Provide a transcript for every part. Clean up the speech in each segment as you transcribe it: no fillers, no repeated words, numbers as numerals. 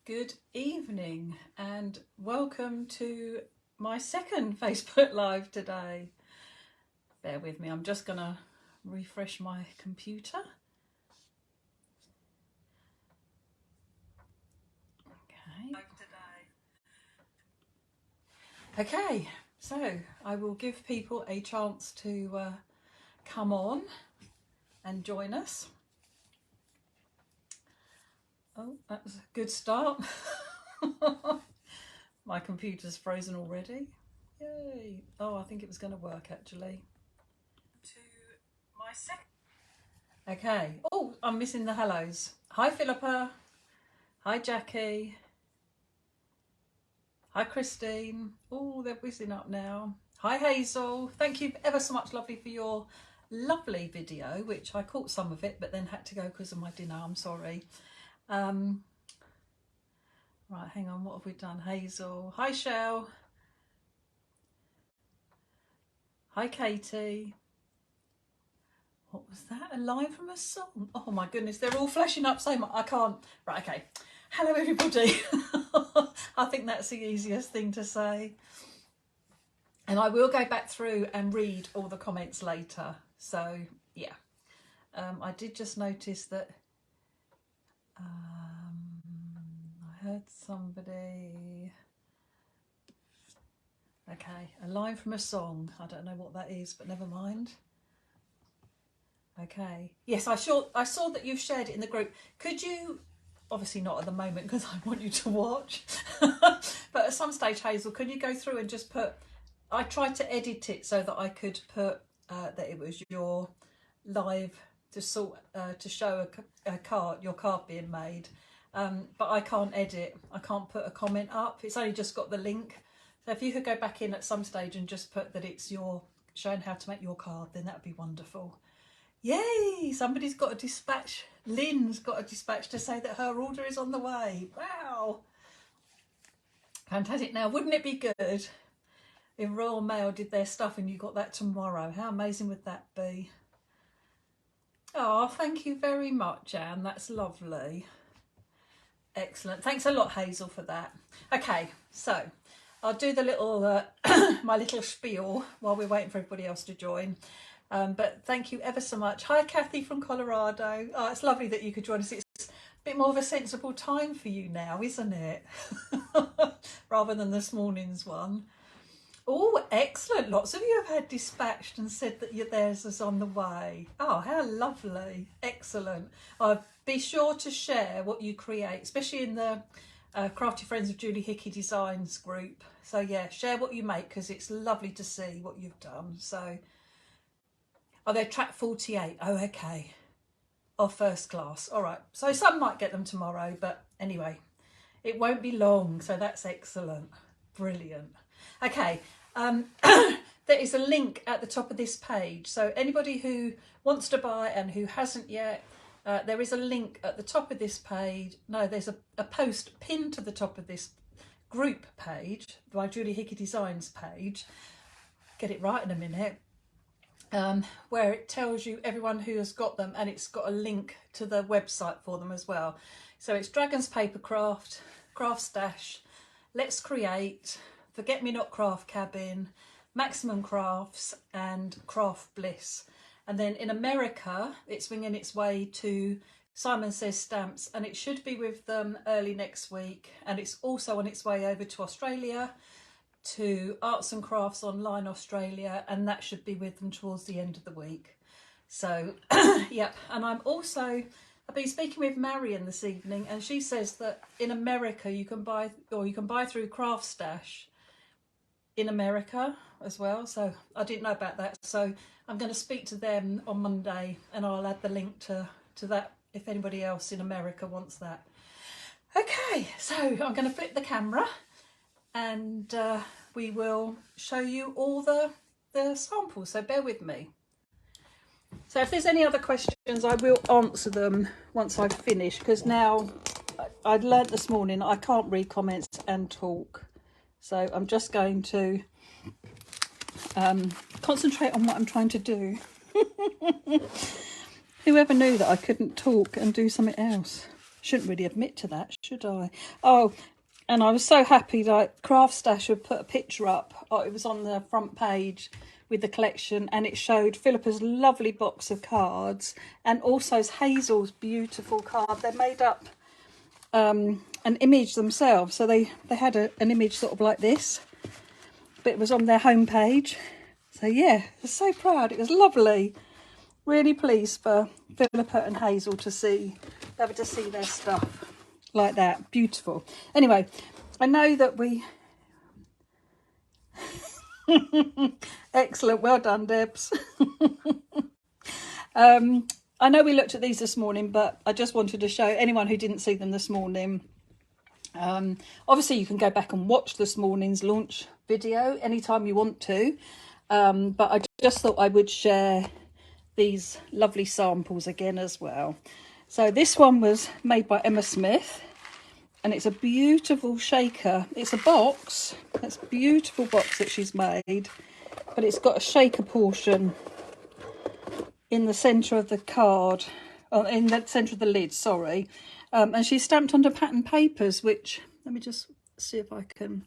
Good evening and welcome to my second Facebook Live today. Bear with me, I'm just going to refresh my computer. Okay, so I will give people a chance to come on and join us. Oh, that was a good start. My computer's frozen already. Yay. Oh, I think it was going to work actually. To my second. Okay. Oh, I'm missing the hellos. Hi, Philippa. Hi, Jackie. Hi, Christine. Oh, they're whizzing up now. Hi, Hazel. Thank you ever so much, lovely, for your lovely video, which I caught some of it, but then had to go because of my dinner. I'm sorry. Right, hang on. What have we done? Hazel. Hi, Shell. Hi, Katie. What was that? A line from a song? Oh my goodness, they're all flashing up so much. I can't. Right, okay. Hello, everybody. I think that's the easiest thing to say. And I will go back through and read all the comments later. So, yeah. I did just notice that I heard somebody. Okay, a line from a song. I don't know what that is, but never mind. Okay. Yes, I saw that you've shared it in the group. Could you, obviously not at the moment because I want you to watch, but at some stage, Hazel, can you go through and just put, I tried to edit it so that I could put that it was your live to show a card, your card being made, but I can't edit. I can't put a comment up. It's only just got the link. So if you could go back in at some stage and just put that it's your showing how to make your card, then that would be wonderful. Yay! Somebody's got a dispatch. Lynn's got a dispatch to say that her order is on the way. Wow! Fantastic. Now, wouldn't it be good if Royal Mail did their stuff and you got that tomorrow? How amazing would that be? Oh, thank you very much, Anne. That's lovely. Excellent. Thanks a lot, Hazel, for that. Okay, so I'll do the little my little spiel while we're waiting for everybody else to join. But thank you ever so much. Hi, Kathy from Colorado. Oh, it's lovely that you could join us. It's a bit more of a sensible time for you now, isn't it? Rather than this morning's one. Oh, excellent. Lots of you have had dispatched and said that theirs is on the way. Oh, how lovely. Excellent. Be sure to share what you create, especially in the Crafty Friends of Julie Hickey Designs group. So, yeah, share what you make because it's lovely to see what you've done. So, oh, they're track 48. Oh, okay. Oh, first class. All right. So some might get them tomorrow, but anyway, it won't be long. So that's excellent. Brilliant. Okay. There is a link at the top of this page. So anybody who wants to buy and who hasn't yet, there is a link at the top of this page. No, there's a post pinned to the top of this group page, my Julie Hickey Designs page. Get it right in a minute. Where it tells you everyone who has got them, and it's got a link to the website for them as well. So it's Dragons Papercraft, Craft Stash, Let's Create, Forget Me Not Craft Cabin, Maximum Crafts and Craft Bliss. And then in America it's winging its way to Simon Says Stamps, and it should be with them early next week, and it's also on its way over to Australia to Arts and Crafts Online Australia, and that should be with them towards the end of the week. So yep. And I've been speaking with Marion this evening, and she says that in America you can buy through Craft Stash in America as well. So I didn't know about that, so I'm going to speak to them on Monday and I'll add the link to that if anybody else in America wants that. Okay, so I'm going to flip the camera and we will show you all the samples, so bear with me. So if there's any other questions, I will answer them once I've finished, because now I'd learnt this morning I can't read comments and talk, so I'm just going to concentrate on what I'm trying to do. Whoever knew that I couldn't talk and do something else? Shouldn't really admit to that, should I? Oh, and I was so happy that Craft Stash had put a picture up. Oh, it was on the front page with the collection, and it showed Philippa's lovely box of cards and also Hazel's beautiful card. They made up an image themselves. So they had an image sort of like this, but it was on their homepage. So yeah, I was so proud. It was lovely. Really pleased for Philippa and Hazel to be able to see their stuff like that. Beautiful. Anyway, I know that we... Excellent. Well done, Debs. I know we looked at these this morning, but I just wanted to show anyone who didn't see them this morning. Obviously, you can go back and watch this morning's launch video anytime you want to. But I just thought I would share these lovely samples again as well. So this one was made by Emma Smith, and it's a beautiful shaker. It's a box. It's a beautiful box that she's made, but it's got a shaker portion in the centre of the card, in the centre of the lid, sorry. And she's stamped onto pattern papers, which, let me just see if I can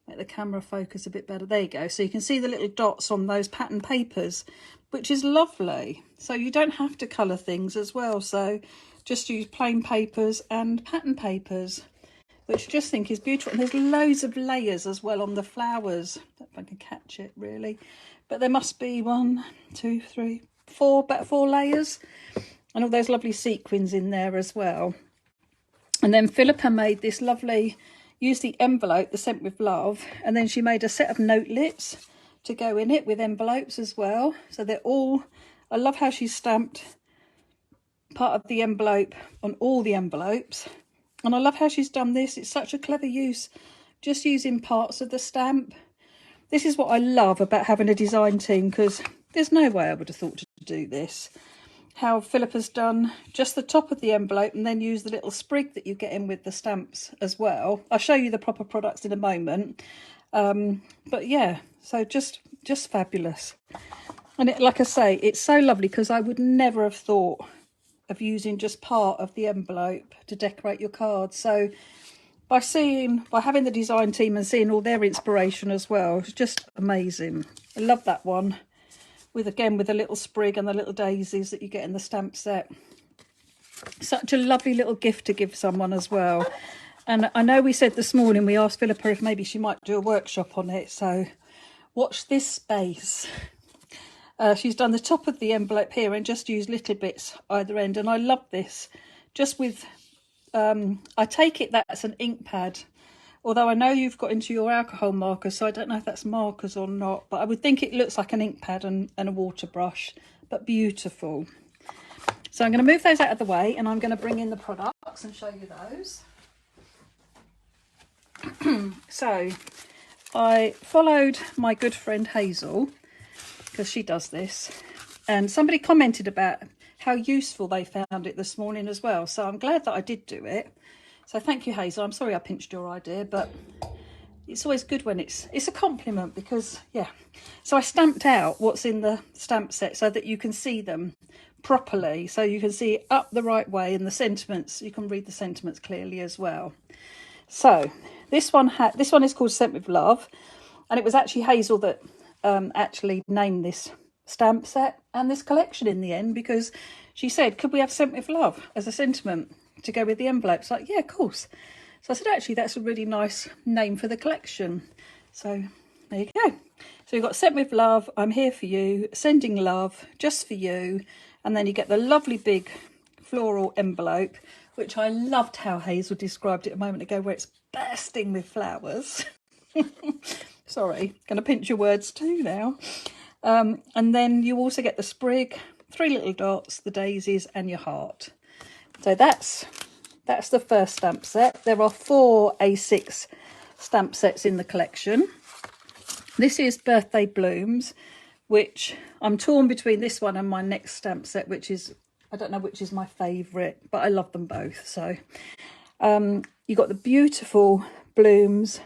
make the camera focus a bit better. There you go. So you can see the little dots on those pattern papers, which is lovely. So you don't have to colour things as well. So just use plain papers and pattern papers, which I just think is beautiful. And there's loads of layers as well on the flowers. I don't know if I can catch it really, but there must be 1, 2, 3, 4, about 4 layers, and all those lovely sequins in there as well. And then Philippa made this lovely, used the envelope, the Sent with Love, and then she made a set of notelets to go in it with envelopes as well. So they're all, I love how she's stamped part of the envelope on all the envelopes, and I love how she's done this. It's such a clever use, just using parts of the stamp. This is what I love about having a design team, because there's no way I would have thought to do this. How Philippa's done just the top of the envelope and then use the little sprig that you get in with the stamps as well. I'll show you the proper products in a moment. But yeah, so just fabulous. And it, like I say, it's so lovely because I would never have thought of using just part of the envelope to decorate your cards. So by having the design team and seeing all their inspiration as well, it's just amazing. I love that one. With the little sprig and the little daisies that you get in the stamp set. Such a lovely little gift to give someone as well. And I know we said this morning, we asked Philippa if maybe she might do a workshop on it. So watch this space. She's done the top of the envelope here and just used little bits either end. And I love this. Just with, I take it that's an ink pad. Although I know you've got into your alcohol markers, so I don't know if that's markers or not. But I would think it looks like an ink pad and a water brush, but beautiful. So I'm going to move those out of the way, and I'm going to bring in the products and show you those. So I followed my good friend Hazel, because she does this. And somebody commented about how useful they found it this morning as well. So I'm glad that I did do it. So thank you, Hazel. I'm sorry I pinched your idea, but it's always good when it's a compliment, because, yeah. So I stamped out what's in the stamp set so that you can see them properly. So you can see it up the right way, and the sentiments, you can read the sentiments clearly as well. So this one is called Sent with Love, and it was actually Hazel that actually named this stamp set and this collection in the end, because she said, could we have Sent with Love as a sentiment to go with the envelopes? Like, yeah, of course. So I said, actually, that's a really nice name for the collection. So there you go. So you've got Sent with Love, I'm here for you, sending love, just for you. And then you get the lovely big floral envelope, which I loved how Hazel described it a moment ago, where it's bursting with flowers. Sorry, going to pinch your words too now. And then you also get the sprig, 3 little dots, the daisies, and your heart. So that's the first stamp set. There are 4 A6 stamp sets in the collection. This is Birthday Blooms, which I'm torn between this one and my next stamp set, which is, I don't know which is my favourite, but I love them both. So you've got the beautiful blooms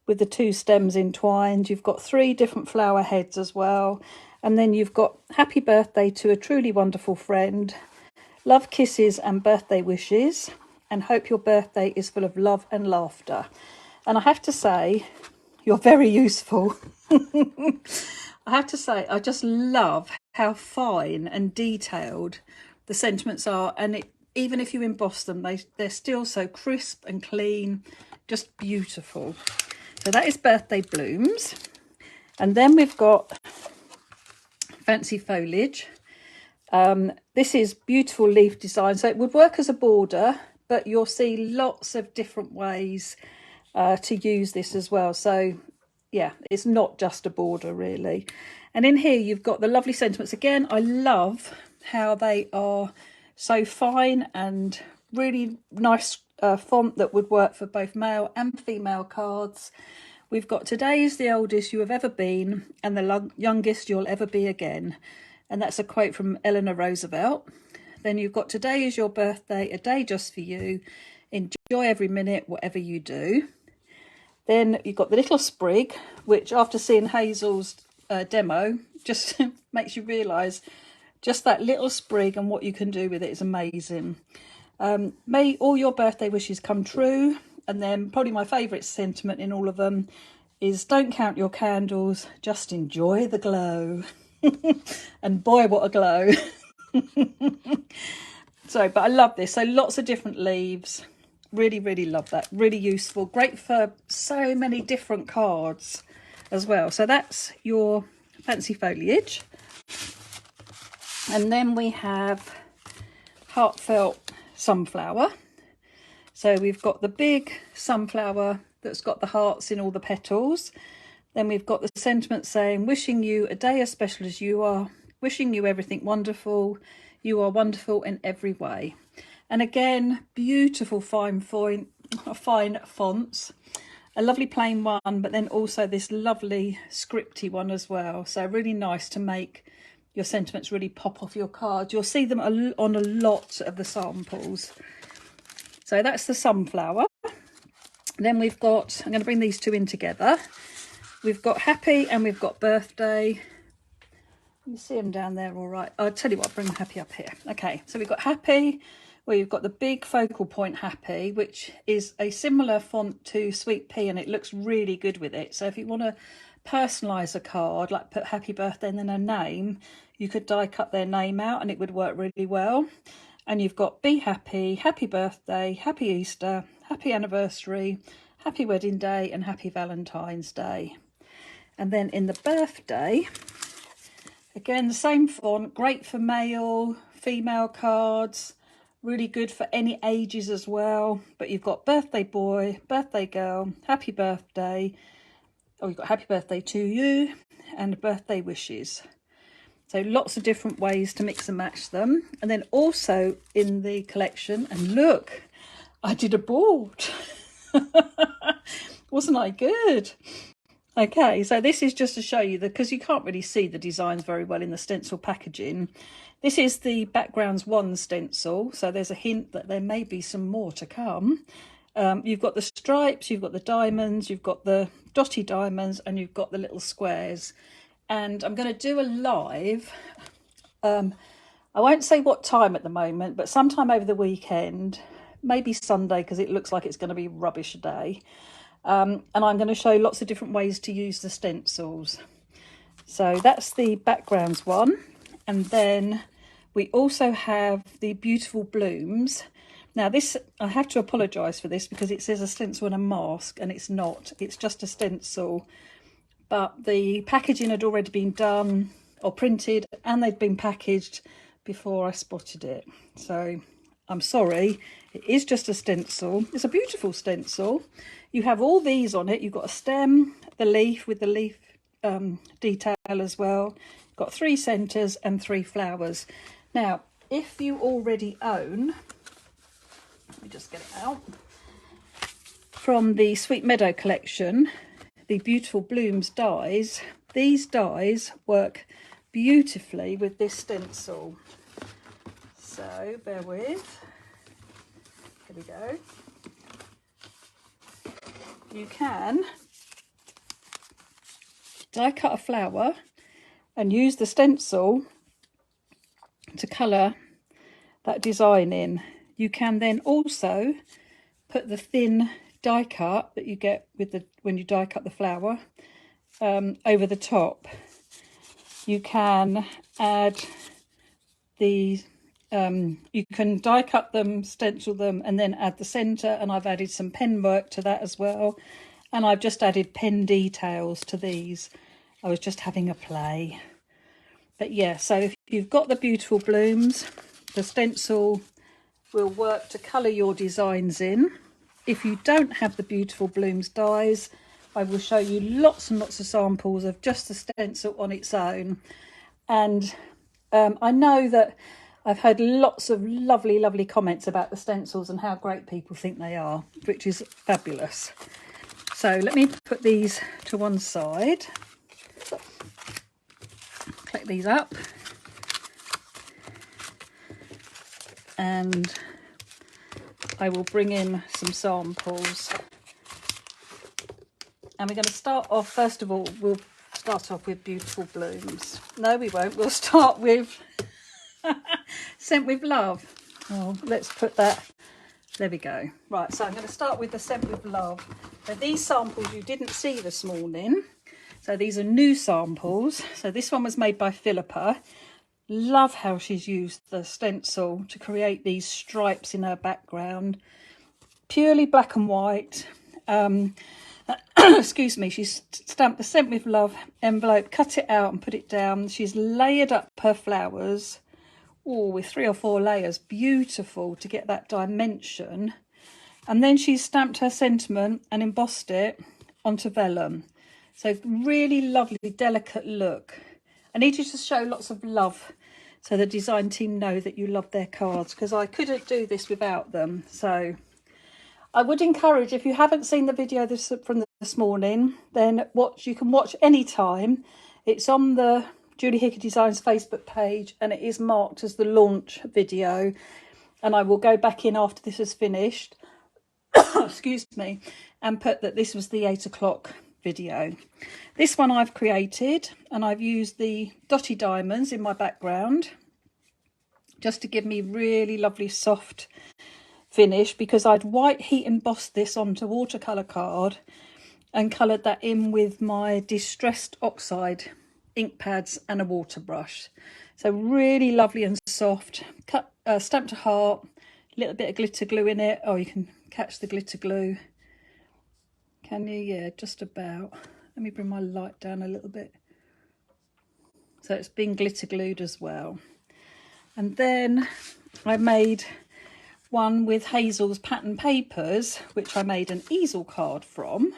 with the 2 stems entwined. You've got 3 different flower heads as well. And then you've got Happy Birthday to a Truly Wonderful Friend, Love Kisses and Birthday Wishes. and hope your birthday is full of love and laughter. And I have to say, you're very useful. I have to say, I just love how fine and detailed the sentiments are, and even if you emboss them, they're still so crisp and clean, just beautiful. So that is Birthday Blooms. And then we've got Fancy Foliage. This is beautiful leaf design, so it would work as a border, but you'll see lots of different ways to use this as well. So yeah, it's not just a border really. And in here you've got the lovely sentiments. Again, I love how they are so fine and really nice font that would work for both male and female cards. We've got today is the oldest you have ever been and the youngest you'll ever be again. And that's a quote from Eleanor Roosevelt. Then you've got today is your birthday, a day just for you. Enjoy every minute, whatever you do. Then you've got the little sprig, which after seeing Hazel's demo, just makes you realise just that little sprig and what you can do with it is amazing. May all your birthday wishes come true. And then probably my favourite sentiment in all of them is don't count your candles, just enjoy the glow. And boy, what a glow. But I love this. So lots of different leaves. Really, really love that. Really useful. Great for so many different cards as well. So that's your Fancy Foliage. And then we have Heartfelt Sunflower. So we've got the big sunflower that's got the hearts in all the petals. Then we've got the sentiment saying, wishing you a day as special as you are, wishing you everything wonderful. You are wonderful in every way. And again, beautiful fine fonts. A lovely plain one, but then also this lovely scripty one as well. So really nice to make your sentiments really pop off your cards. You'll see them on a lot of the samples. So that's the sunflower. Then we've got, I'm going to bring these two in together. We've got happy and we've got birthday. You see them down there all right. I'll tell you what, I'll bring happy up here. Okay, so we've got happy, where you've got the big focal point happy, which is a similar font to Sweet Pea, and it looks really good with it. So if you want to personalise a card, like put happy birthday and then a name, you could die cut their name out and it would work really well. And you've got be happy, happy birthday, happy Easter, happy anniversary, happy wedding day, and happy Valentine's Day. And then in the birthday, again, the same font, great for male, female cards, really good for any ages as well. But you've got birthday boy, birthday girl, happy birthday, you've got happy birthday to you, and birthday wishes. So lots of different ways to mix and match them. And then also in the collection, and look, I did a board. Wasn't I good? Okay, so this is just to show you that, because you can't really see the designs very well in the stencil packaging. This is the Backgrounds 1 stencil, so there's a hint that there may be some more to come. You've got the stripes, you've got the diamonds, you've got the dotty diamonds, and you've got the little squares. And I'm going to do a live, I won't say what time at the moment, but sometime over the weekend, maybe Sunday, because it looks like it's going to be rubbish day. And I'm going to show lots of different ways to use the stencils. So that's the Backgrounds one. And then we also have the Beautiful Blooms. Now this, I have to apologise for this because it says a stencil and a mask, and it's not. It's just a stencil. But the packaging had already been done or printed, and they'd been packaged before I spotted it. So I'm sorry, it is just a stencil. It's a beautiful stencil. You have all these on it. You've got a stem, the leaf with the leaf detail as well. You've got 3 centres and 3 flowers. Now, if you already own, let me just get it out, from the Sweet Meadow collection, the Beautiful Blooms dies, these dies work beautifully with this stencil. So bear with, here we go. You can die cut a flower and use the stencil to colour that design in. you can then also put the thin die cut that you get with the when you die cut the flower over the top. You can add the you can die cut them, stencil them, and then add the centre, and I've added some pen work to that as well, and I've just added pen details to these. I was just having a play. But yeah, so if you've got the beautiful blooms, the stencil will work to colour your designs in. If you don't have the beautiful blooms dies, I will show you lots and lots of samples of just the stencil on its own. And I know that I've heard lots of lovely comments about the stencils and how great people think they are, which is fabulous. So let me put these to one side. Click these up. And I will bring in some samples. And we're going to start off, first of all, we'll start off with beautiful blooms. No, we won't. We'll start with Scent with Love. Oh, let's put that. There we go. Right, so I'm going to start with the Scent with Love. So these samples you didn't see this morning. So these are new samples. So this one was made by Philippa. Love how she's used the stencil to create these stripes in her background. Purely black and white. Excuse me, she's stamped the Scent with Love envelope, cut it out and put it down. She's layered up her flowers, with 3 or 4 layers, beautiful to get that dimension. And then she's stamped her sentiment and embossed it onto vellum. So really lovely, delicate look. I need you to show lots of love so the design team know that you love their cards, because I couldn't do this without them. So I would encourage, if you haven't seen the video from this morning, then you can watch any time. It's on the Julie Hickey Designs Facebook page, and it is marked as the launch video. And I will go back in after this is finished, excuse me, and put that this was the 8 o'clock video. This one I've created, and I've used the dotty diamonds in my background just to give me really lovely soft finish, because I'd white heat embossed this onto watercolour card and coloured that in with my distressed oxide ink pads and a water brush. So really lovely and soft. Stamped a heart, a little bit of glitter glue in it. Oh, you can catch the glitter glue, can you? Yeah, just about. Let me bring my light down a little bit. So it's been glitter glued as well. And then I made one with Hazel's pattern papers, which I made an easel card from.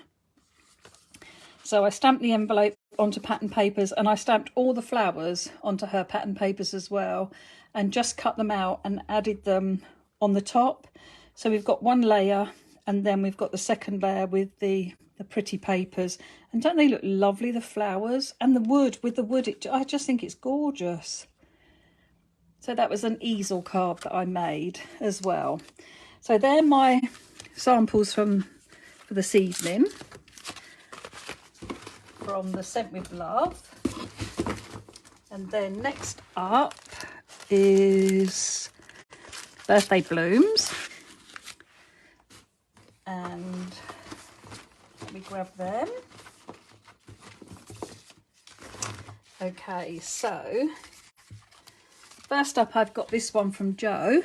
So I stamped the envelope onto pattern papers, and I stamped all the flowers onto her pattern papers as well, and just cut them out and added them on the top. So we've got one layer, and then we've got the second layer with the pretty papers. And don't they look lovely, the flowers and the wood? With the wood, I just think it's gorgeous. So that was an easel card that I made as well. So they're my samples for this evening from the Scent with Love. And then next up is Birthday Blooms. And let me grab them. Okay, so first up, I've got this one from Jo,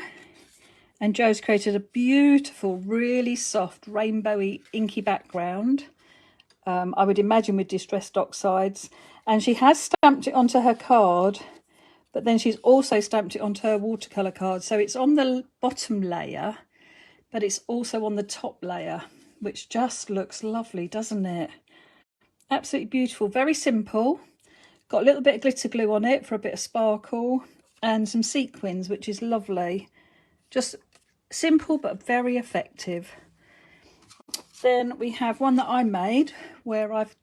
and Jo's created a beautiful, really soft, rainbowy, inky background. I would imagine with distressed oxides, and she has stamped it onto her card, but then she's also stamped it onto her watercolour card. So it's on the bottom layer, but it's also on the top layer, which just looks lovely, doesn't it? Absolutely beautiful, very simple. Got a little bit of glitter glue on it for a bit of sparkle, and some sequins, which is lovely. Just simple but very effective. Then we have one that I made where I've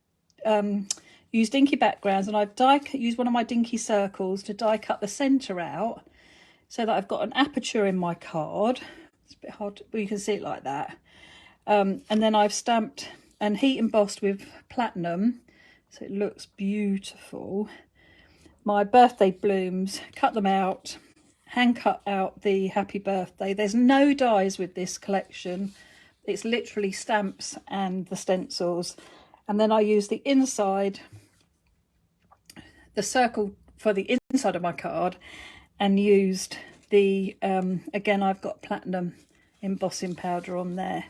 used inky backgrounds, and I've used one of my dinky circles to die cut the centre out so that I've got an aperture in my card. It's a bit hard, but you can see it like that. And then I've stamped and heat embossed with platinum, so it looks beautiful. My birthday blooms, cut them out, hand cut out the happy birthday. There's no dies with this collection. It's literally stamps and the stencils. And then I use the inside, the circle for the inside of my card, and used the, again, I've got platinum embossing powder on there,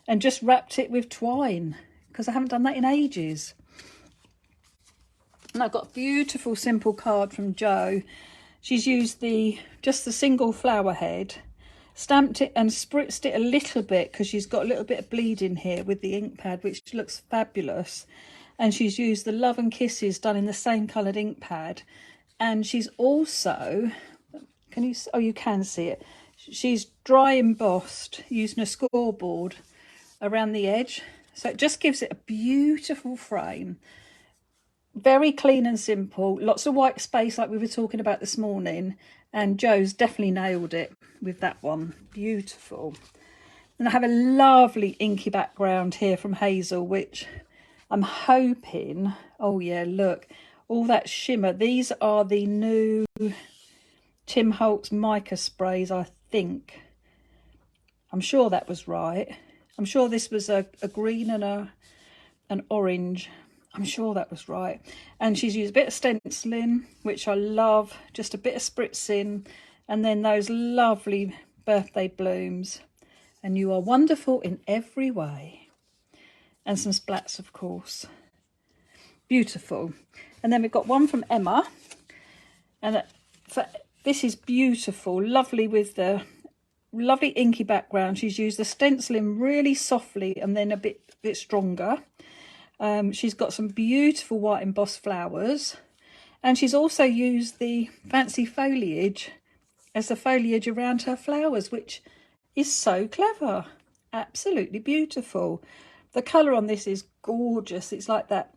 and just wrapped it with twine because I haven't done that in ages. And I've got a beautiful simple card from Jo. She's used just the single flower head, stamped it and spritzed it a little bit because she's got a little bit of bleed in here with the ink pad, which looks fabulous. And she's used the Love and Kisses done in the same coloured ink pad. And she's also, you can see it. She's dry embossed using a scoreboard around the edge. So it just gives it a beautiful frame. Very clean and simple. Lots of white space like we were talking about this morning. And Jo's definitely nailed it with that one. Beautiful. And I have a lovely inky background here from Hazel, which I'm hoping, oh yeah, look, all that shimmer. These are the new Tim Holtz mica sprays, I think. I'm sure that was right. I'm sure this was a green and an orange. I'm sure that was right. And she's used a bit of stenciling, which I love, just a bit of spritzing, and then those lovely birthday blooms. And you are wonderful in every way. And some splats, of course. Beautiful. And then we've got one from Emma. And this is beautiful, lovely with the lovely inky background. She's used the stenciling really softly and then a bit stronger. She's got some beautiful white embossed flowers, and she's also used the fancy foliage as the foliage around her flowers, which is so clever. Absolutely beautiful. The colour on this is gorgeous. It's like that,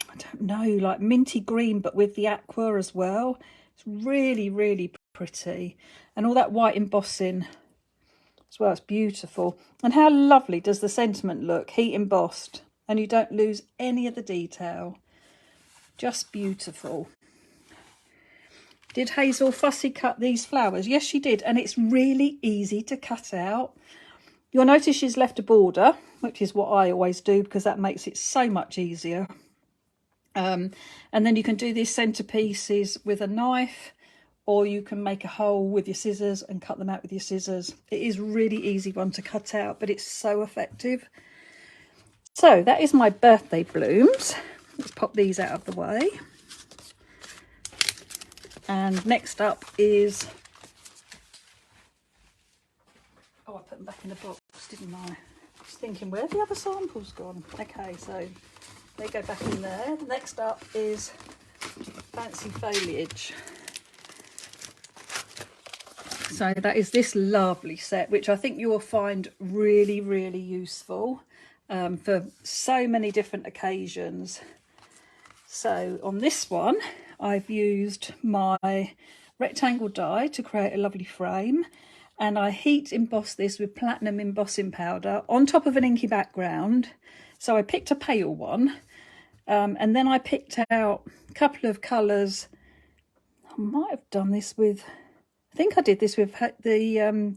I don't know, like minty green, but with the aqua as well. It's really, really pretty. And all that white embossing as well. It's beautiful. And how lovely does the sentiment look? Heat embossed. And you don't lose any of the detail. Just beautiful. Did Hazel fussy cut these flowers? Yes, she did. And it's really easy to cut out. You'll notice she's left a border, which is what I always do because that makes it so much easier. And then you can do these centerpieces with a knife, or you can make a hole with your scissors and cut them out with your scissors. It is really easy one to cut out, but it's so effective. So that is my birthday blooms. Let's pop these out of the way. And next up is, oh, I put them back in the box, didn't I? Just thinking, where have the other samples gone? Okay, so they go back in there. Next up is Fancy Foliage. So that is this lovely set, which I think you will find really, really useful. For so many different occasions. So on this one, I've used my rectangle die to create a lovely frame, and I heat embossed this with platinum embossing powder on top of an inky background. So I picked a pale one, and then I picked out a couple of colours. I might have done this with, I think I did this with the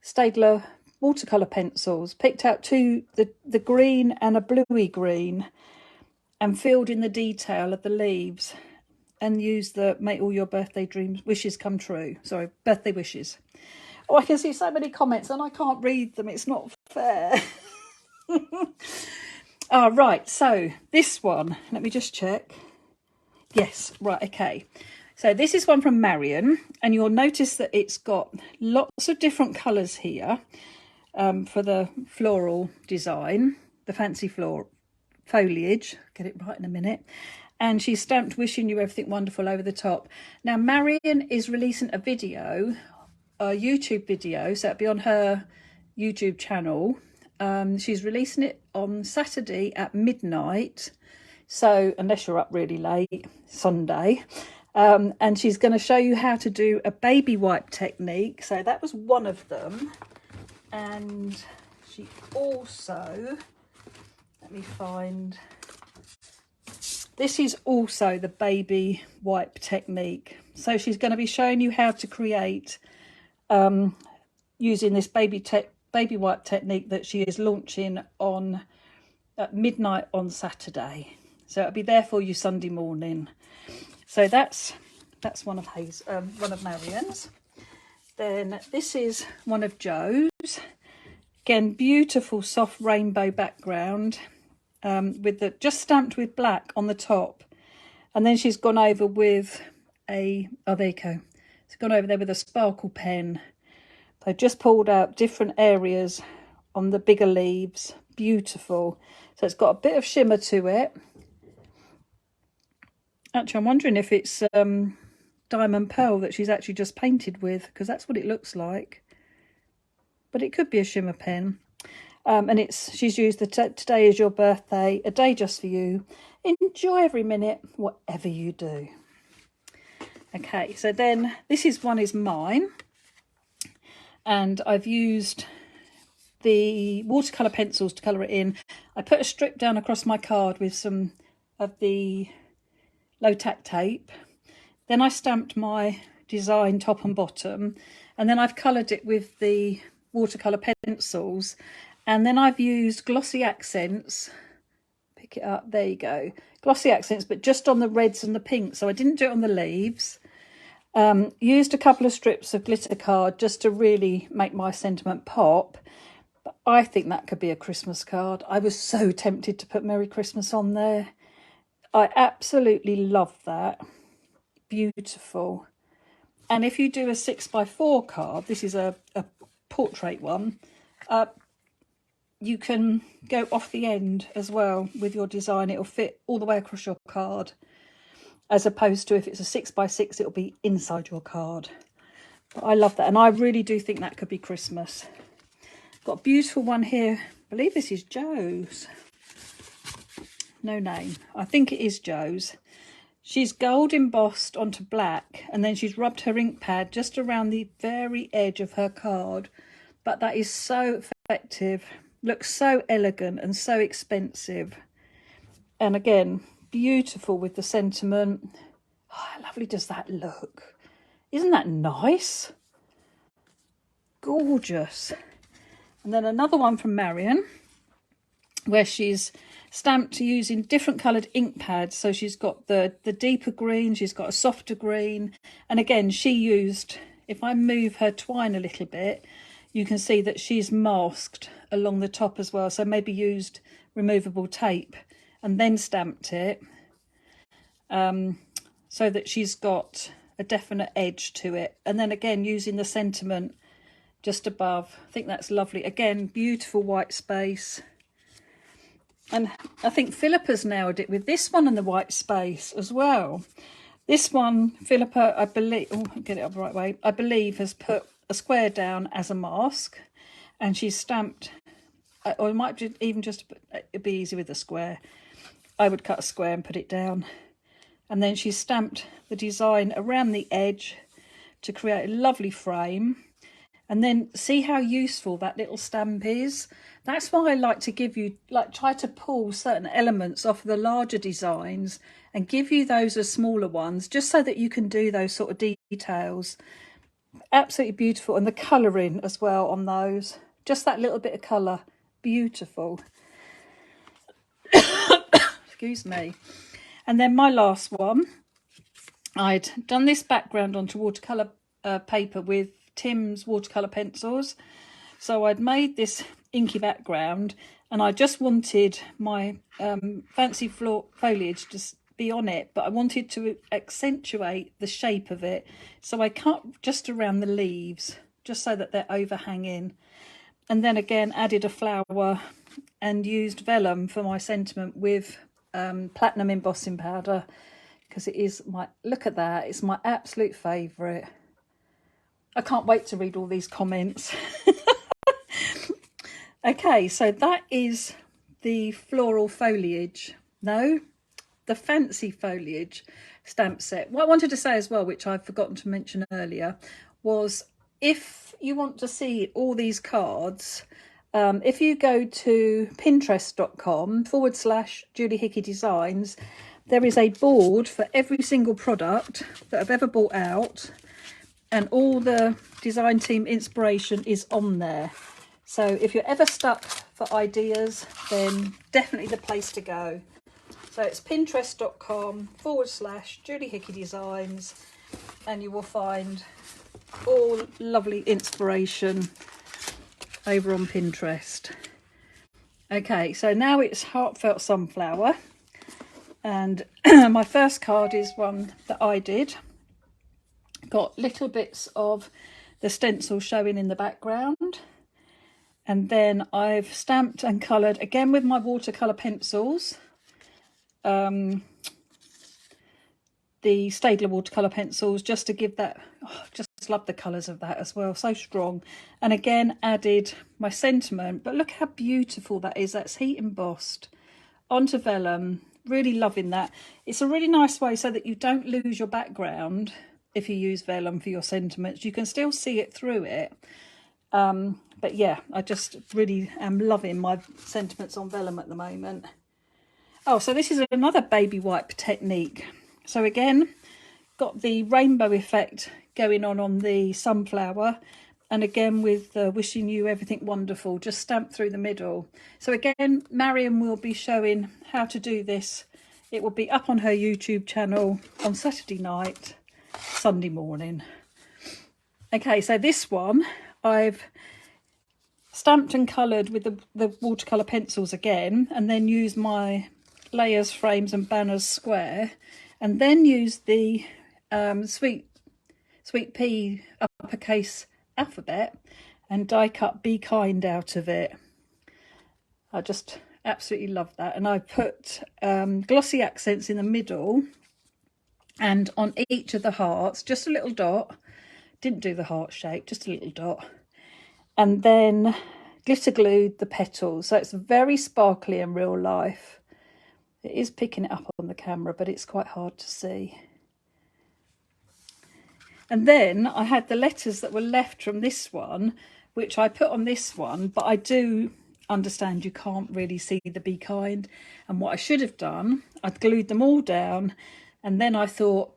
Staedtler watercolour pencils. Picked out the green and a bluey green, and filled in the detail of the leaves, and used the make all your birthday dreams wishes come true. Sorry, birthday wishes. Oh, I can see so many comments and I can't read them. It's not fair. Right, so this one, let me just check. Yes, right, okay. So this is one from Marion, and you'll notice that it's got lots of different colours here. For the floral design, the fancy foliage, get it right in a minute, and she stamped wishing you everything wonderful over the top. Now Marion is releasing a video, a YouTube video, so it'll be on her YouTube channel. She's releasing it on Saturday at midnight, so unless you're up really late, Sunday. And she's going to show you how to do a baby wipe technique. So that was one of them. And she also, let me find, this is also the baby wipe technique. So she's going to be showing you how to create using this baby wipe technique that she is launching on at midnight on Saturday. So it'll be there for you Sunday morning. So that's one of Marianne's. Then this is one of Joe's. Again, beautiful soft rainbow background with just stamped with black on the top. And then she's gone over with there you go. She's gone over there with a sparkle pen. I just pulled out different areas on the bigger leaves. Beautiful. So it's got a bit of shimmer to it. Actually, I'm wondering if it's diamond pearl that she's actually just painted with, because that's what it looks like. But it could be a shimmer pen. And she's used the Today Is Your Birthday, a day just for you. Enjoy every minute, whatever you do. Okay, so then this one is mine. And I've used the watercolour pencils to colour it in. I put a strip down across my card with some of the low tack tape. Then I stamped my design top and bottom. And then I've coloured it with the watercolour pencils. And then I've used glossy accents. Pick it up, there you go. Glossy accents, but just on the reds and the pinks. So I didn't do it on the leaves. Used a couple of strips of glitter card just to really make my sentiment pop. But I think that could be a Christmas card. I was so tempted to put Merry Christmas on there. I absolutely love that. Beautiful. And if you do a 6x4 card, this is a portrait one, you can go off the end as well with your design. It'll fit all the way across your card. As opposed to if it's a 6x6, it'll be inside your card. But I love that. And I really do think that could be Christmas. Got a beautiful one here. I believe this is Joe's. No name. I think it is Joe's. She's gold embossed onto black. And then she's rubbed her ink pad just around the very edge of her card. But that is so effective. Looks so elegant and so expensive. And again, beautiful with the sentiment. Oh, how lovely does that look? Isn't that nice? Gorgeous. And then another one from Marion, where she's stamped using different coloured ink pads. So she's got the deeper green, she's got a softer green. And again, she used, if I move her twine a little bit, you can see that she's masked along the top as well. So maybe used removable tape and then stamped it so that she's got a definite edge to it. And then again, using the sentiment just above. I think that's lovely. Again, beautiful white space. And I think Philippa's nailed it with this one and the white space as well. This one, Philippa, I believe, oh, get it up the right way, I believe has put a square down as a mask. And she's stamped, or it might be even just, it'd be easy with a square. I would cut a square and put it down. And then she stamped the design around the edge to create a lovely frame. And then see how useful that little stamp is. That's why I like to give you, try to pull certain elements off the larger designs and give you those as smaller ones, just so that you can do those sort of details. Absolutely beautiful. And the colouring as well on those. Just that little bit of colour. Beautiful. Excuse me. And then my last one, I'd done this background onto watercolour paper with Tim's watercolour pencils. So I'd made this inky background and I just wanted my fancy foliage to be on it, but I wanted to accentuate the shape of it. So I cut just around the leaves, just so that they're overhanging. And then again, added a flower and used vellum for my sentiment with platinum embossing powder, because it is my, look at that, it's my absolute favourite. I can't wait to read all these comments. Okay, so that is the floral foliage. No, the fancy foliage stamp set. What I wanted to say as well, which I've forgotten to mention earlier, was if you want to see all these cards, if you go to pinterest.com/Julie Hickey Designs, there is a board for every single product that I've ever bought out, and all the design team inspiration is on there. So if you're ever stuck for ideas, then definitely the place to go. So it's pinterest.com/Julie Hickey Designs, and you will find all lovely inspiration over on Pinterest. Okay, so now it's Heartfelt Sunflower, and my first card is one that I did. Got little bits of the stencil showing in the background, and then I've stamped and coloured again with my watercolour pencils, the Staedtler watercolour pencils, just to give that, just love the colours of that as well, so strong. And again added my sentiment, but look how beautiful that is. That's heat embossed onto vellum. Really loving that. It's a really nice way so that you don't lose your background. If you use vellum for your sentiments, you can still see it through it. But yeah, I just really am loving my sentiments on vellum at the moment. Oh, so this is another baby wipe technique. So again, got the rainbow effect going on the sunflower, and again with wishing you everything wonderful, just stamped through the middle. So again, Marion will be showing how to do this. It will be up on her YouTube channel on Saturday night, Sunday morning. Okay, so this one I've stamped and coloured with the watercolour pencils again, and then used my layers, frames and banners square, and then used the sweet pea uppercase alphabet and die cut Be Kind out of it. I just absolutely love that. And I put glossy accents in the middle and on each of the hearts, just a little dot. Didn't do the heart shape, just a little dot. And then glitter glued the petals. So it's very sparkly in real life. It is picking it up on the camera, but it's quite hard to see. And then I had the letters that were left from this one, which I put on this one, but I do understand you can't really see the Be Kind. And what I should have done, I'd glued them all down, and then I thought,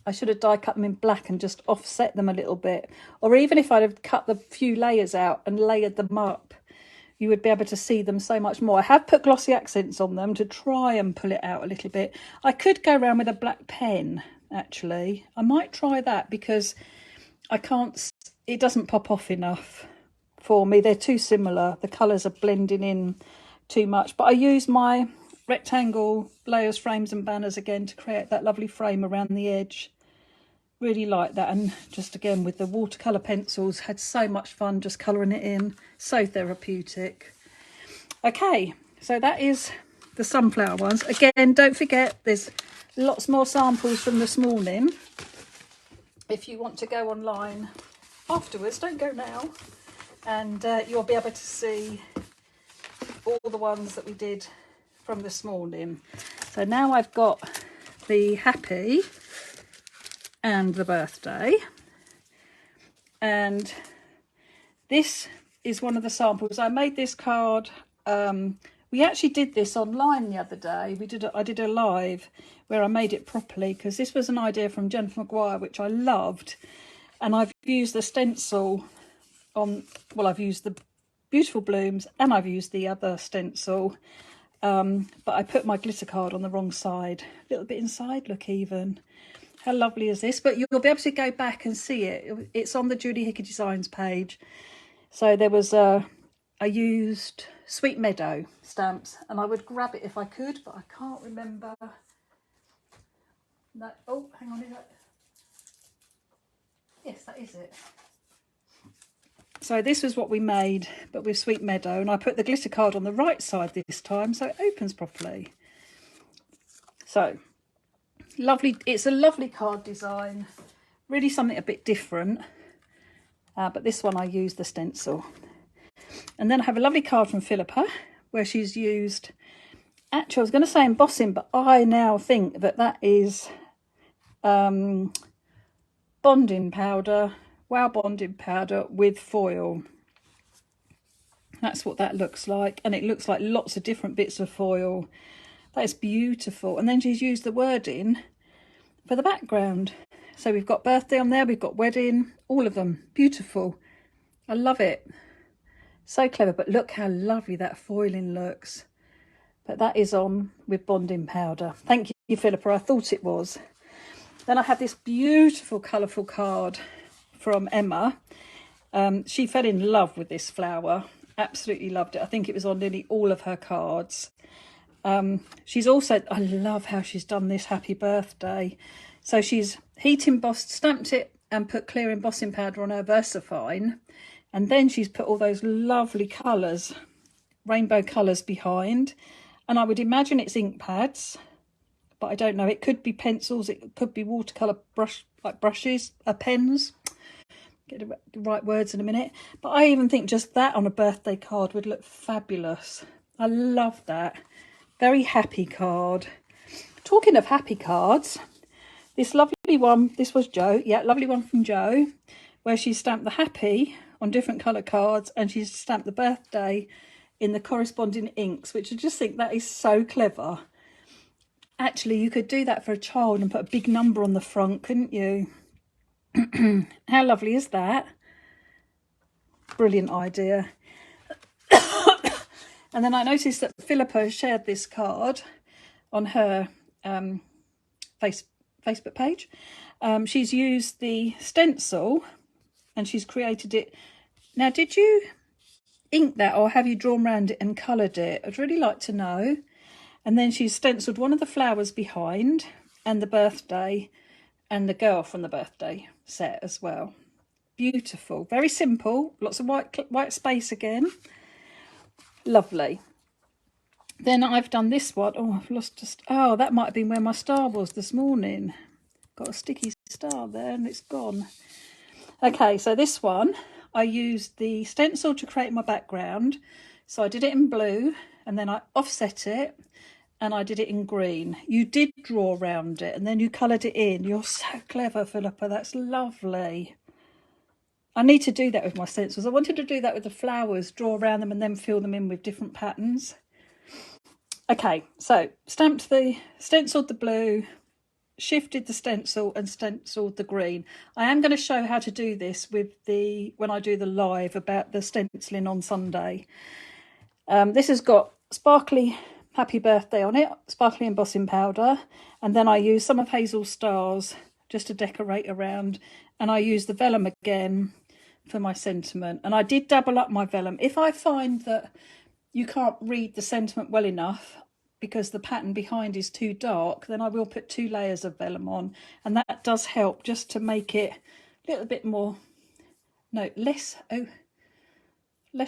I should have die cut them in black and just offset them a little bit. Or even if I'd have cut the few layers out and layered them up, you would be able to see them so much more. I have put glossy accents on them to try and pull it out a little bit. I could go around with a black pen, actually. I might try that because I can't, it doesn't pop off enough for me. They're too similar. The colours are blending in too much. But I use my rectangle layers, frames and banners again to create that lovely frame around the edge. Really like that. And just again with the watercolour pencils, had so much fun just colouring it in. So therapeutic. Okay, so that is the sunflower ones. Again, don't forget there's lots more samples from this morning. If you want to go online afterwards, don't go now, and you'll be able to see all the ones that we did from this morning. So now I've got the happy and the birthday, and this is one of the samples. I made this card, we actually did this online the other day. I did a live where I made it properly, because this was an idea from Jennifer Maguire, which I loved, and I've used the stencil on, well, I've used the beautiful blooms and I've used the other stencil, but I put my glitter card on the wrong side, a little bit inside, look, even. How lovely is this? But you'll be able to go back and see it. It's on the Julie Hickey Designs page. So there was I used Sweet Meadow stamps, and I would grab it if I could, but I can't remember. No, oh, hang on, is that? Yes, that is it. So this was what we made, but with Sweet Meadow, and I put the glitter card on the right side this time so it opens properly. So lovely, it's a lovely card design, really something a bit different, but this one I used the stencil. And then I have a lovely card from Philippa where she's used, actually I was going to say embossing, but I now think that that is bonding powder, wow, bonding powder with foil. That's what that looks like, and it looks like lots of different bits of foil. That is beautiful. And then she's used the wording for the background. So we've got birthday on there, we've got wedding, all of them. Beautiful. I love it. So clever, but look how lovely that foiling looks. But that is on with bonding powder. Thank you, Philippa. I thought it was. Then I have this beautiful colourful card from Emma. She fell in love with this flower. Absolutely loved it. I think it was on nearly all of her cards. She's also, I love how she's done this happy birthday. So she's heat embossed, stamped it and put clear embossing powder on her VersaFine. And then she's put all those lovely colours, rainbow colours behind. And I would imagine it's ink pads, but I don't know. It could be pencils, it could be watercolour brushes, pens. Get the right words in a minute. But I even think just that on a birthday card would look fabulous. I love that. Very happy card. Talking of happy cards, this lovely one, this was Jo. Yeah, lovely one from Jo, where she stamped the happy on different colour cards and she's stamped the birthday in the corresponding inks, which I just think that is so clever. Actually, you could do that for a child and put a big number on the front, couldn't you? How lovely is that? Brilliant idea. And then I noticed that Philippa shared this card on her Facebook page. She's used the stencil and she's created it. Now, did you ink that or have you drawn around it and coloured it? I'd really like to know. And then she's stenciled one of the flowers behind and the birthday and the girl from the birthday set as well. Beautiful. Very simple. Lots of white space again. Lovely. Then I've done this one. Oh, I've lost just. Oh, that might have been where my star was this morning. Got a sticky star there and it's gone. Okay, so this one, I used the stencil to create my background. So I did it in blue and then I offset it and I did it in green. You did draw around it and then you coloured it in. You're so clever, Philippa. That's lovely. I need to do that with my stencils. I wanted to do that with the flowers, draw around them and then fill them in with different patterns. Okay, so stenciled the blue, shifted the stencil and stenciled the green. I am going to show how to do this with when I do the live about the stenciling on Sunday. This has got sparkly happy birthday on it, sparkly embossing powder, and then I use some of Hazel's stars just to decorate around, and I use the vellum again for my sentiment. And I did double up my vellum. If I find that you can't read the sentiment well enough because the pattern behind is too dark, then I will put 2 layers of vellum on, and that does help just to make it a little bit more, no, less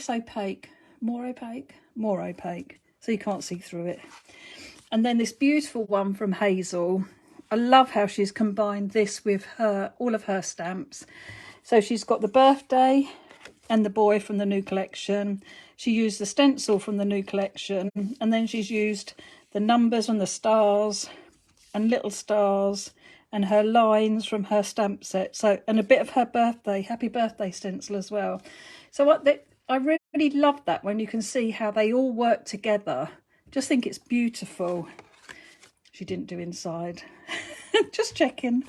opaque, more opaque, so you can't see through it. And then this beautiful one from Hazel. I love how she's combined this with all of her stamps. So she's got the birthday and the boy from the new collection. She used the stencil from the new collection, and then she's used the numbers and the stars and little stars and her lines from her stamp set. So, and a bit of her birthday, happy birthday stencil as well. So I really love that when you can see how they all work together. Just think it's beautiful. She didn't do inside. Just checking.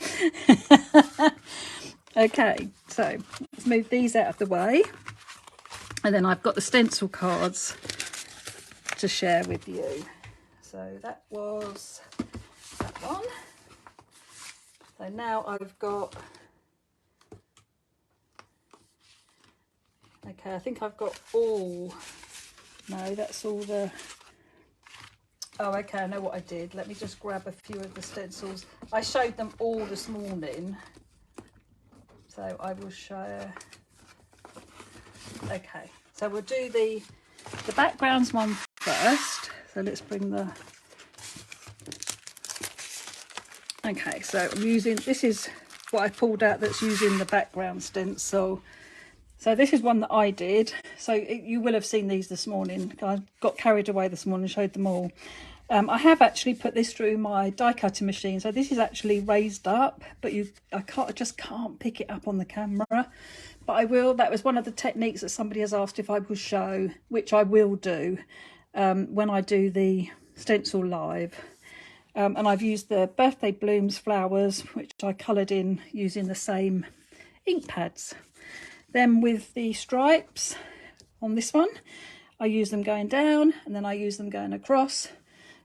Okay, so let's move these out of the way. And then I've got the stencil cards to share with you. So that was that one. So now I've got, okay, I think I've got all, no, that's all the, oh, okay, I know what I did. Let me just grab a few of the stencils. I showed them all this morning. So I will show, okay, so we'll do the backgrounds one first. So let's bring the, okay, so I'm using, this is what I pulled out that's using the background stencil. So this is one that I did. So you will have seen these this morning. I got carried away this morning and showed them all. I have actually put this through my die cutting machine. So this is actually raised up, but I just can't pick it up on the camera. But I will. That was one of the techniques that somebody has asked if I will show, which I will do when I do the Stencil Live. And I've used the Birthday Blooms flowers, which I coloured in using the same ink pads. Then with the stripes on this one, I use them going down and then I use them going across.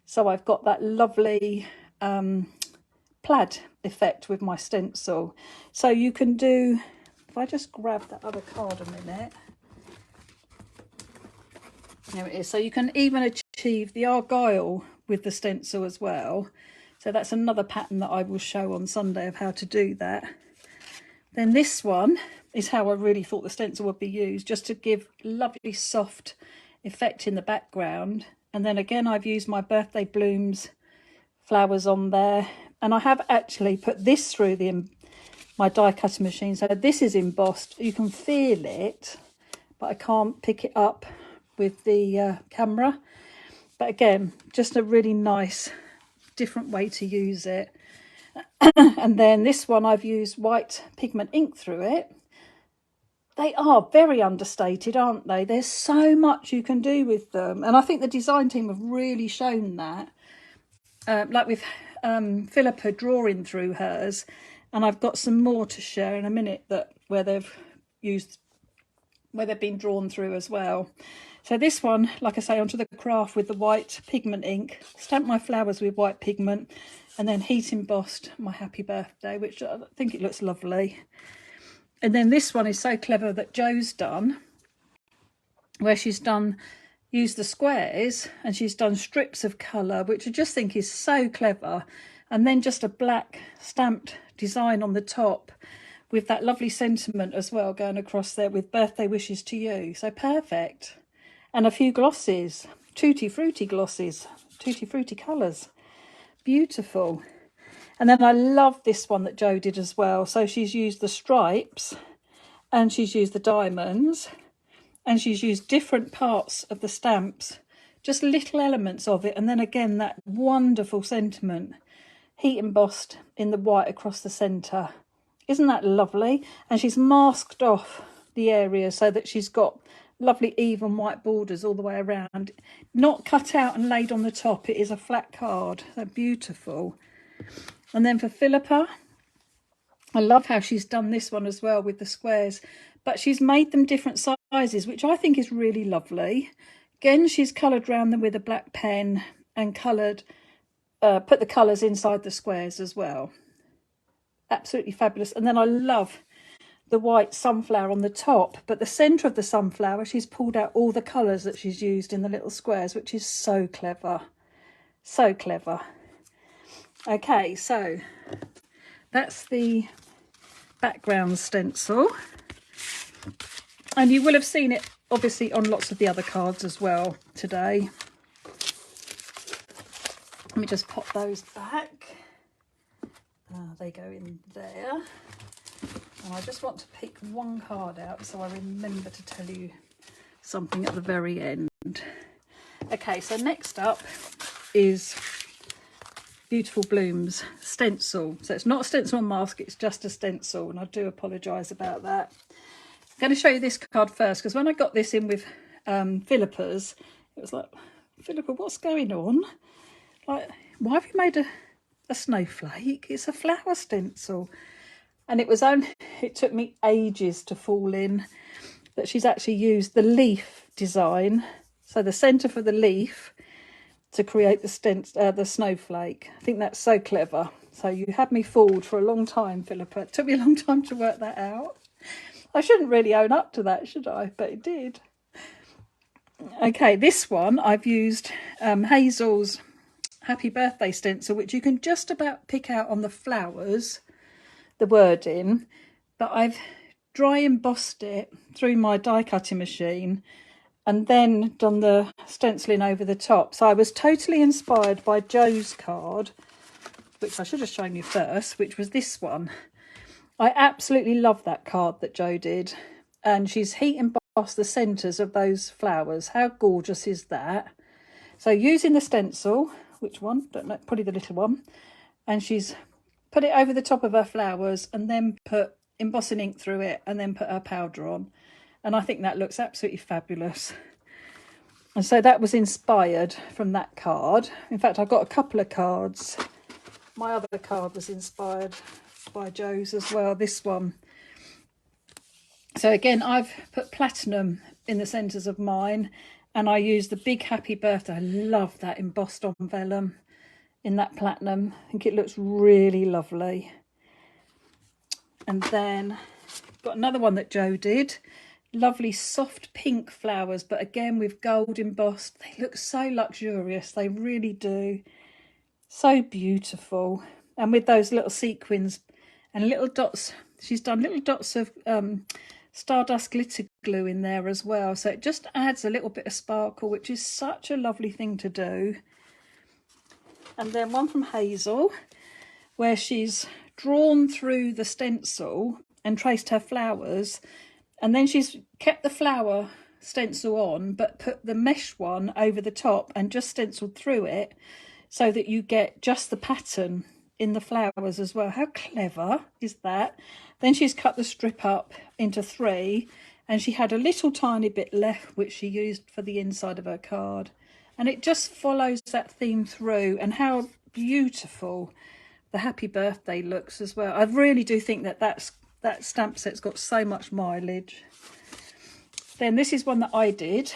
So I've got that lovely plaid effect with my stencil. So you can do, if I just grab that other card a minute. There it is. So you can even achieve the argyle with the stencil as well. So that's another pattern that I will show on Sunday of how to do that. Then this one is how I really thought the stencil would be used, just to give lovely soft effect in the background. And then again, I've used my Birthday Blooms flowers on there, and I have actually put this through my die cutting machine. So this is embossed. You can feel it, but I can't pick it up with the camera. But again, just a really nice different way to use it. And then this one, I've used white pigment ink through it. They are very understated, aren't they? There's so much you can do with them, and I think the design team have really shown that. Like with Philippa drawing through hers, and I've got some more to share in a minute where they've been drawn through as well. So this one, like I say, onto the craft with the white pigment ink, stamped my flowers with white pigment, and then heat embossed my happy birthday, which I think it looks lovely. And then this one is so clever that Jo's done, where she's used the squares and she's done strips of colour, which I just think is so clever. And then just a black stamped design on the top with that lovely sentiment as well going across there with birthday wishes to you. So perfect. And a few glosses, tutti frutti glosses, tutti frutti colours. Beautiful. And then I love this one that Jo did as well. So she's used the stripes and she's used the diamonds and she's used different parts of the stamps, just little elements of it. And then again, that wonderful sentiment, heat embossed in the white across the centre. Isn't that lovely? And she's masked off the area so that she's got lovely even white borders all the way around. Not cut out and laid on the top. It is a flat card. They're beautiful. And then for Philippa, I love how she's done this one as well with the squares, but she's made them different sizes, which I think is really lovely. Again, she's coloured around them with a black pen and put the colours inside the squares as well. Absolutely fabulous. And then I love the white sunflower on the top, but the centre of the sunflower, she's pulled out all the colours that she's used in the little squares, which is so clever. So clever. Okay, so that's the background stencil, and you will have seen it obviously on lots of the other cards as well today. Let me just pop those back. They go in there, and I just want to pick one card out so I remember to tell you something at the very end. Okay, so next up is Beautiful Blooms stencil. So it's not a stencil and mask, it's just a stencil, and I do apologise about that. I'm going to show you this card first, because when I got this in with Philippa's, it was like, Philippa, what's going on? Like, why have you made a snowflake? It's a flower stencil. And it took me ages to fall in that she's actually used the leaf design, so the centre for the leaf, to create the snowflake. I think that's so clever. So you had me fooled for a long time, Philippa. It took me a long time to work that out. I shouldn't really own up to that, should I? But it did. Okay, this one I've used Hazel's Happy Birthday stencil, which you can just about pick out on the flowers, the wording, but I've dry embossed it through my die cutting machine and then done the stenciling over the top. So I was totally inspired by Jo's card, which I should have shown you first, which was this one. I absolutely love that card that Jo did. And she's heat embossed the centres of those flowers. How gorgeous is that? So using the stencil, which one? Don't know, probably the little one. And she's put it over the top of her flowers and then put embossing ink through it and then put her powder on. And I think that looks absolutely fabulous. And so that was inspired from that card. In fact, I've got a couple of cards. My other card was inspired by Joe's as well, this one. So again, I've put platinum in the centres of mine, and I use the big happy birthday. I love that embossed on vellum in that platinum. I think it looks really lovely. And then got another one that Joe did. Lovely soft pink flowers, but again with gold embossed. They look so luxurious, they really do. So beautiful. And with those little sequins and little dots, she's done little dots of Stardust glitter glue in there as well, so it just adds a little bit of sparkle, which is such a lovely thing to do. And then one from Hazel, where she's drawn through the stencil and traced her flowers, and then she's kept the flower stencil on but put the mesh one over the top and just stenciled through it so that you get just the pattern in the flowers as well. How clever is that? Then she's cut the strip up into 3, and she had a little tiny bit left which she used for the inside of her card, and it just follows that theme through. And how beautiful the happy birthday looks as well. I really do think that that stamp set's got so much mileage. Then this is one that I did,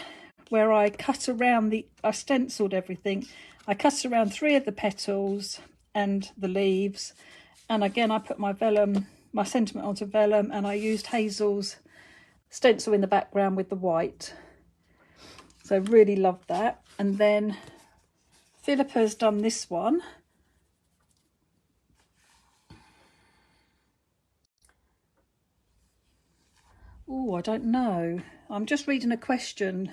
where I cut around I stenciled everything. I cut around 3 of the petals and the leaves, and again I put my vellum, my sentiment onto vellum, and I used Hazel's stencil in the background with the white. So really loved that. And then Philippa's done this one. Oh, I don't know. I'm just reading a question.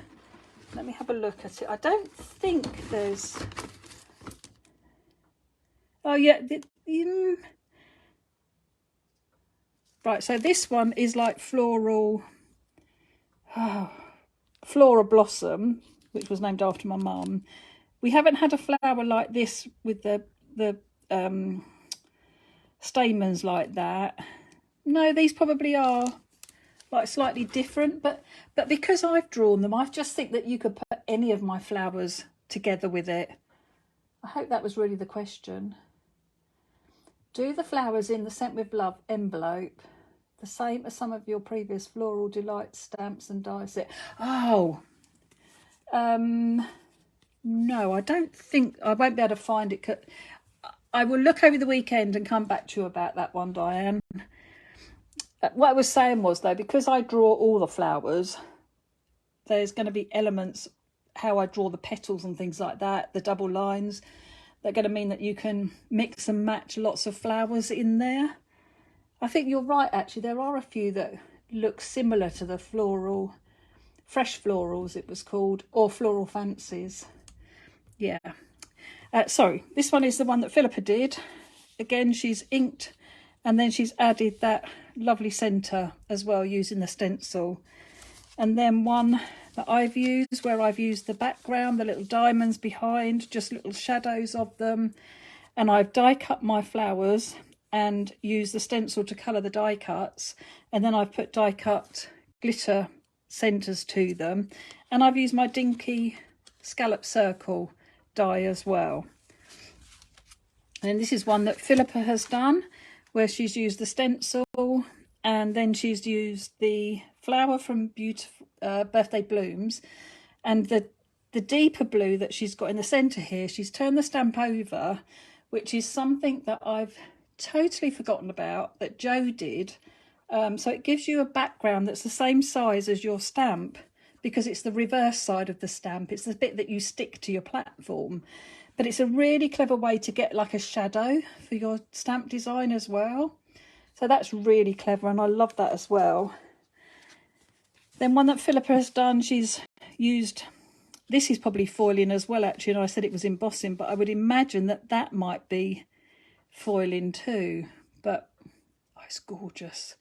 Let me have a look at it. I don't think there's... Oh, yeah. Right, so this one is like floral... Flora Blossom, which was named after my mum. We haven't had a flower like this with the stamens like that. No, these probably are like slightly different, but because I've drawn them, I just think that you could put any of my flowers together with it. I hope that was really the question. Do the flowers in the Sent with Love envelope the same as some of your previous Floral Delight stamps and die set? Oh, no, I don't think. I won't be able to find it. I will look over the weekend and come back to you about that one, Diane. What I was saying was, though, because I draw all the flowers, there's going to be elements, how I draw the petals and things like that, the double lines, they're going to mean that you can mix and match lots of flowers in there. I think you're right, actually. There are a few that look similar to the floral, Fresh Florals it was called, or Floral Fancies. Yeah. Sorry, this one is the one that Philippa did. Again, she's inked, and then she's added that lovely centre as well using the stencil. And then one that I've used, where I've used the background, the little diamonds behind, just little shadows of them. And I've die cut my flowers and used the stencil to colour the die cuts. And then I've put die cut glitter centres to them. And I've used my Dinky Scallop Circle die as well. And this is one that Philippa has done, where she's used the stencil, and then she's used the flower from Beautiful Birthday Blooms, and the deeper blue that she's got in the centre here, she's turned the stamp over, which is something that I've totally forgotten about that Joe did. So it gives you a background that's the same size as your stamp, because it's the reverse side of the stamp. It's the bit that you stick to your platform. But it's a really clever way to get like a shadow for your stamp design as well. So that's really clever, and I love that as well. Then one that Philippa has done, she's used, this is probably foiling as well actually, and I said it was embossing, but I would imagine that that might be foiling too. But oh, it's gorgeous.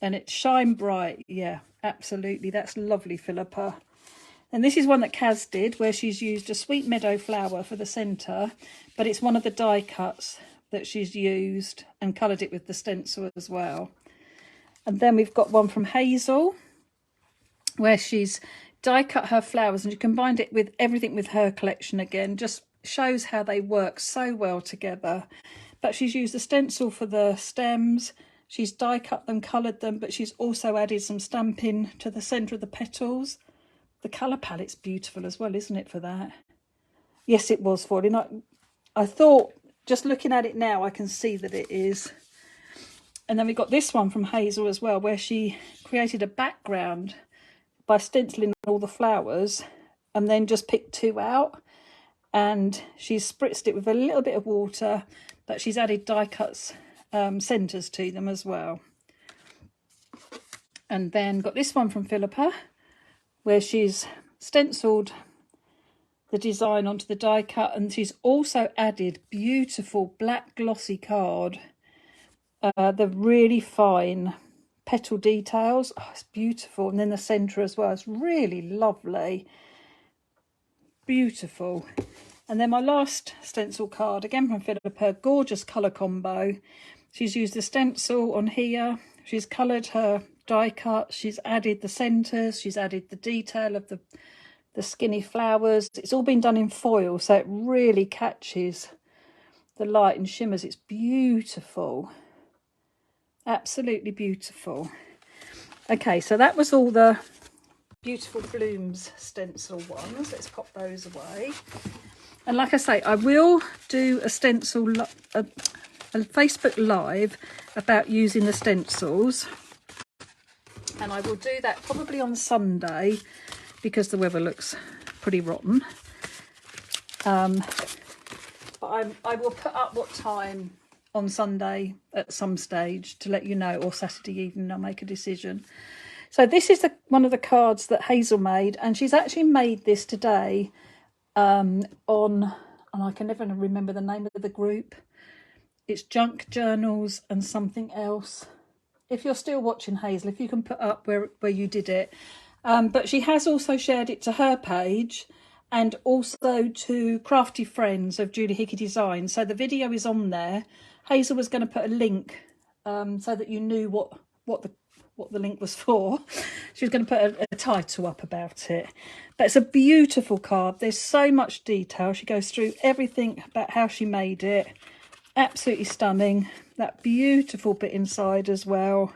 And it's shine bright. Yeah, absolutely. That's lovely, Philippa. And this is one that Kaz did, where she's used a sweet meadow flower for the centre, but it's one of the die cuts that she's used and coloured it with the stencil as well. And then we've got one from Hazel, where she's die cut her flowers and she combined it with everything with her collection again. Just shows how they work so well together. But she's used the stencil for the stems, she's die cut them, coloured them, but she's also added some stamping to the centre of the petals. The colour palette's beautiful as well, isn't it, for that? Yes, it was falling. I thought, just looking at it now, I can see that it is. And then we got this one from Hazel as well, where she created a background by stenciling all the flowers and then just picked 2 out. And she's spritzed it with a little bit of water, but she's added die cuts, centres to them as well. And then got this one from Philippa, where she's stenciled the design onto the die cut, and she's also added beautiful black glossy card, the really fine petal details. Oh, it's beautiful. And then the centre as well, it's really lovely, beautiful. And then my last stencil card, again from Philippa, gorgeous colour combo. She's used the stencil on here, she's coloured her die cut, she's added the centres, she's added the detail of the skinny flowers. It's all been done in foil, so it really catches the light and shimmers. It's beautiful, absolutely beautiful. Okay, so that was all the beautiful blooms stencil ones. Let's pop those away. And like I say, I will do a stencil, a Facebook Live about using the stencils. And I will do that probably on Sunday because the weather looks pretty rotten. But I will put up what time on Sunday at some stage to let you know, or Saturday evening I'll make a decision. So this is one of the cards that Hazel made, and she's actually made this today and I can never remember the name of the group. It's Junk Journals and something else. If you're still watching, Hazel, if you can put up where you did it. But she has also shared it to her page and also to Crafty Friends of Julie Hickey Design. So the video is on there. Hazel was going to put a link so that you knew what the link was for. She was going to put a title up about it. But it's a beautiful card. There's so much detail. She goes through everything about how she made it. Absolutely stunning. That beautiful bit inside as well.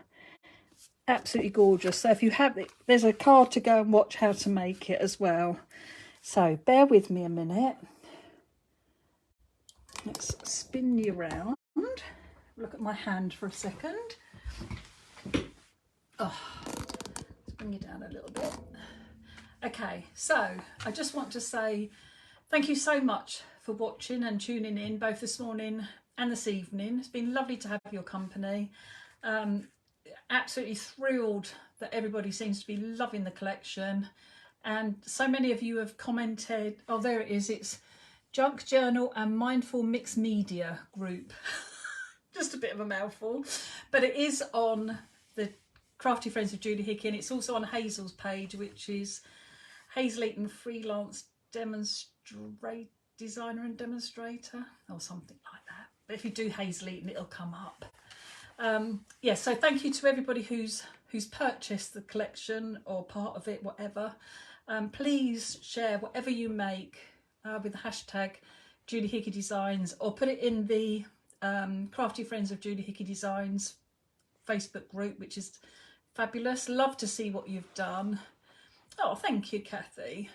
Absolutely gorgeous. So if you have it, there's a card to go and watch how to make it as well. So bear with me a minute. Let's spin you around. Look at my hand for a second. Oh, let's bring you down a little bit. Okay, so I just want to say thank you so much for watching and tuning in both this morning and this evening. It's been lovely to have your company. Absolutely thrilled that everybody seems to be loving the collection, and so many of you have commented. Oh, there it is. It's Junk Journal and Mindful Mixed Media Group. Just a bit of a mouthful, but it is on the Crafty Friends of Julie Hickey, and it's also on Hazel's page, which is Hazel Eaton Freelance Designer and Demonstrator, or something like that. But if you do Hazel Eaton, it'll come up. Yeah, so thank you to everybody who's purchased the collection or part of it, whatever. Please share whatever you make with the hashtag Julie Hickey Designs, or put it in the Crafty Friends of Julie Hickey Designs Facebook group, which is fabulous. Love to see what you've done. Oh, thank you, Kathy.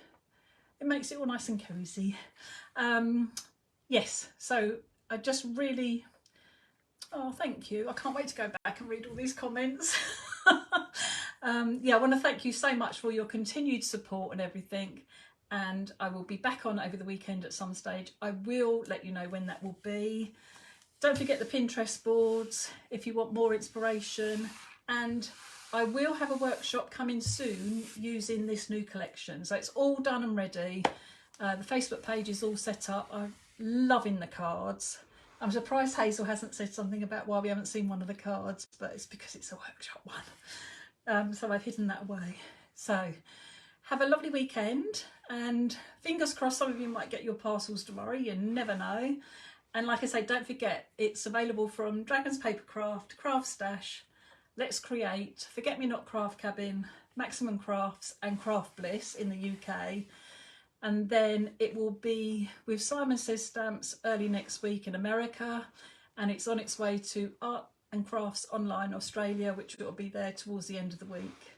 It makes it all nice and cozy. Yes, so I just really, oh, thank you. I can't wait to go back and read all these comments. Yeah, I want to thank you so much for your continued support and everything. And I will be back on over the weekend at some stage. I will let you know when that will be. Don't forget the Pinterest boards if you want more inspiration. And I will have a workshop coming soon using this new collection. So it's all done and ready. The Facebook page is all set up. I'm loving the cards. I'm surprised Hazel hasn't said something about why we haven't seen one of the cards, but it's because it's a workshop one. So I've hidden that away. So have a lovely weekend, and fingers crossed some of you might get your parcels tomorrow. You never know. And like I say, don't forget, it's available from Dragon's Papercraft, Craft Stash, Let's Create, Forget Me Not Craft Cabin, Maximum Crafts and Craft Bliss in the UK. And then it will be with Simon Says Stamps early next week in America, and it's on its way to Art and Crafts Online Australia, which will be there towards the end of the week.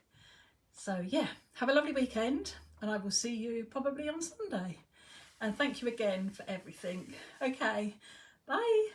So yeah, have a lovely weekend, and I will see you probably on Sunday. And thank you again for everything. Okay, bye.